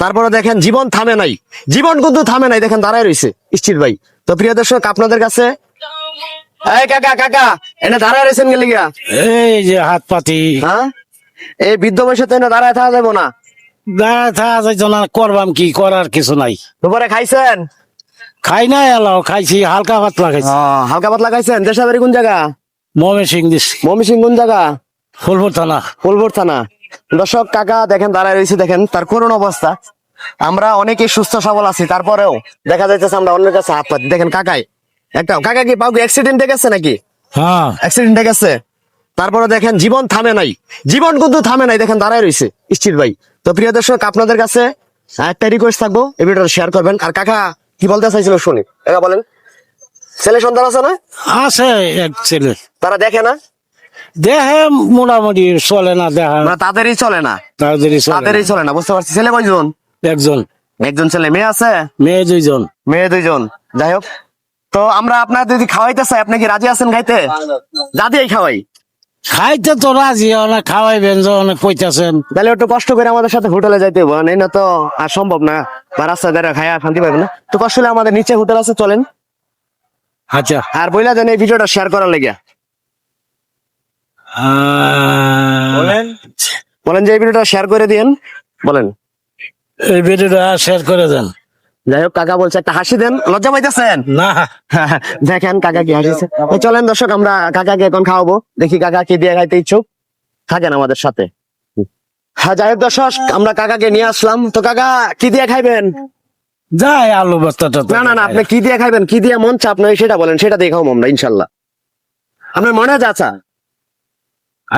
তারপরে দেখেন জীবন থামে নাই, জীবন কিন্তু থামে নাই, দেখেন দাঁড়ায় রয়েছে স্থির ভাই। তো প্রিয় দর্শক আপনাদের কাছে, এই কাকা কাকা এনে দাঁড়ায় রয়েছেন গেলে গিয়া, এই যে হাত পাতি হ্যাঁ এই বৃদ্ধ বয়সে তো এনে দাঁড়ায় থাকা যাবো না। দাঁড়া থাকা যাইতো না, করবাম কি, করার কিছু নাই। দুপুরে খাইছেন? খাই নাই এলাও, খাইছি হালকা পাতলা খাইছি। হালকা পাতলা খাইছেন। দেশা বাড়ি কোন জায়গা? ময়মনসিং দিস, ময়মনসিং কোন জায়গা? ফুলপুর থানা। ফুলপুর থানা। দর্শক কাকা দেখেন দাঁড়ায় রয়েছে, দেখেন তার করুণ অবস্থা। আমরা অনেকে সুস্থ সবল আছি, তারপরেও দেখা যাইতেছে আমরা অন্যের কাছে হাত পাতি। দেখেন কাকাই একটা, কাকা কি পাও অ্যাক্সিডেন্টে গেছে নাকি? হ্যাঁ, অ্যাক্সিডেন্টে গেছে। তারপরে দেখেন জীবন থামে নাই, জীবন কিন্তু থামে নাই, দেখেন দাঁড়ায় রয়েছে স্থির ভাই। তো প্রিয় দর্শক আপনাদের কাছে একটা রিকোয়েস্ট থাকবো, এই ভিডিওটা শেয়ার করবেন। আর কাকা কি বলতে চাইছিল শুনি, কাকা বলেন। ছেলে সন্তান আছে না? আছে এক ছেলে, তারা দেখে না? দেহে মোটামুটি চলে না, দেখা না তাদেরই চলে না, তাদেরই চলে না, বুঝতে পারছি। ছেলে কয়জন? একজন, একজন ছেলে। মেয়ে আছে? মেয়ে দুইজন। মেয়ে দুইজন। যাই হোক, তো আমরা আপনার যদি খাওয়াইতে চাই, আপনি কি রাজি আছেন খাইতে? দাদি এই খাওয়াই, খাইতে তো রাজি, অনেক খাওয়াইবেন অনেক কইতাছেন। তাহলে একটু কষ্ট করে আমাদের সাথে হোটেলে যাইতে হবে, এই না তো আর সম্ভব না, বা রাস্তায় দাঁড়া খাইয়া শান্তি পাবেন না। তো কষ্ট হলে আমাদের নিচে হোটেল আছে, চলেন। আচ্ছা, আর বইলা দেন এই ভিডিওটা শেয়ার করার লেগে। বলেন, বলেন যে এই ভিডিওটা শেয়ার করে দিন, বলেন। এই ভিডিওটা শেয়ার করে দেন। যাই হোক, কাকা বলছে একটা হাসি দেন, লজ্জা পাইতেছেন না, দেখেন কাকা কি হাসিছে। তো চলেন দর্শক আমরা কাকাকে এখন খাওয়াবো, দেখি কাকা কি দিয়ে খাইতে ইচ্ছুক, থাকেন আমাদের সাথে। হ্যাঁ যাই হোক দর্শক, আমরা কাকাকে নিয়ে আসলাম। তো কাকা কি দিয়ে খাইবেন? যাই আলু ভর্তাটা। না না না, আপনি কি দিয়ে খাইবেন, কি দিয়ে মন চাপ নয় সেটা বলেন, সেটা দিয়ে খাবো আমরা ইনশাল্লাহ। আপনার মনে আছে? আচ্ছা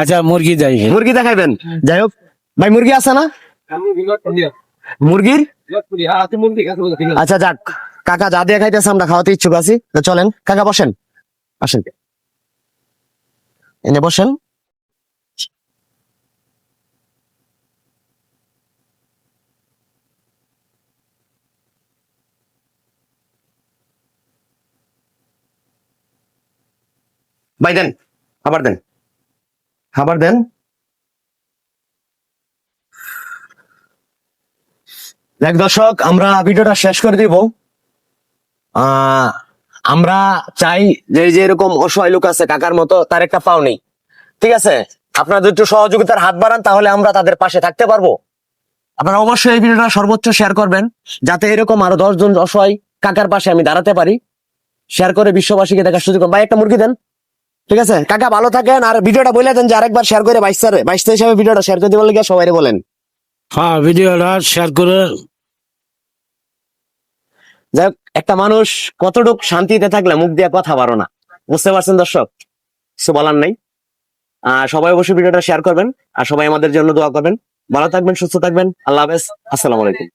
আচ্ছা, মুরগি যাই। মুরগি দিয়ে খাইবেন। যাই হোক ভাই, মুরগি আছে না? মুরগির আচ্ছা যাক, কাকা যা দিয়ে খাইতেছে আমরা খাওয়াতে ইচ্ছুক আছি। তো চলেন কাকা বসেন, আসেন এনে বসেন। ভাই দেন, খাবার দেন, খাবার দেন। দেখ দর্শক, আমরা ভিডিওটা শেষ করে দিব। আমরা চাই যে এই যে এরকম অসহায় লোক আছে কাকার মতো, তার একটা পাও নেই, ঠিক আছে? আপনারা যদি একটু সহযোগিতার হাত বাড়ান তাহলে আমরা তাদের পাশে থাকতে পারবো। আপনারা অবশ্যই এই ভিডিওটা সর্বোচ্চ শেয়ার করবেন, যাতে এরকম আরো 10 জন অসহায় কাকার পাশে আমি দাঁড়াতে পারি। শেয়ার করে বিশ্ববাসীকে দেখার সুযোগ। ভাই একটা মুরগি দেন, ঠিক আছে? কাকা ভালো থাকেন, আর ভিডিওটা বলে দেন যে আরেকবার শেয়ার করে 22 হিসাবে ভিডিওটা শেয়ার করে দিবেন, সবাই বলেন। হ্যাঁ, ভিডিওটা শেয়ার করে। যাই হোক, একটা মানুষ কতটুক শান্তিতে থাকলে মুখ দিয়ে কথা বারো না, বুঝতে পারছেন দর্শক? কিছু বলার নাই। সবাই অবশ্যই ভিডিওটা শেয়ার করবেন, আর সবাই আমাদের জন্য দোয়া করবেন। ভালো থাকবেন, সুস্থ থাকবেন। আল্লাহ হাফেজ, আসসালামু আলাইকুম।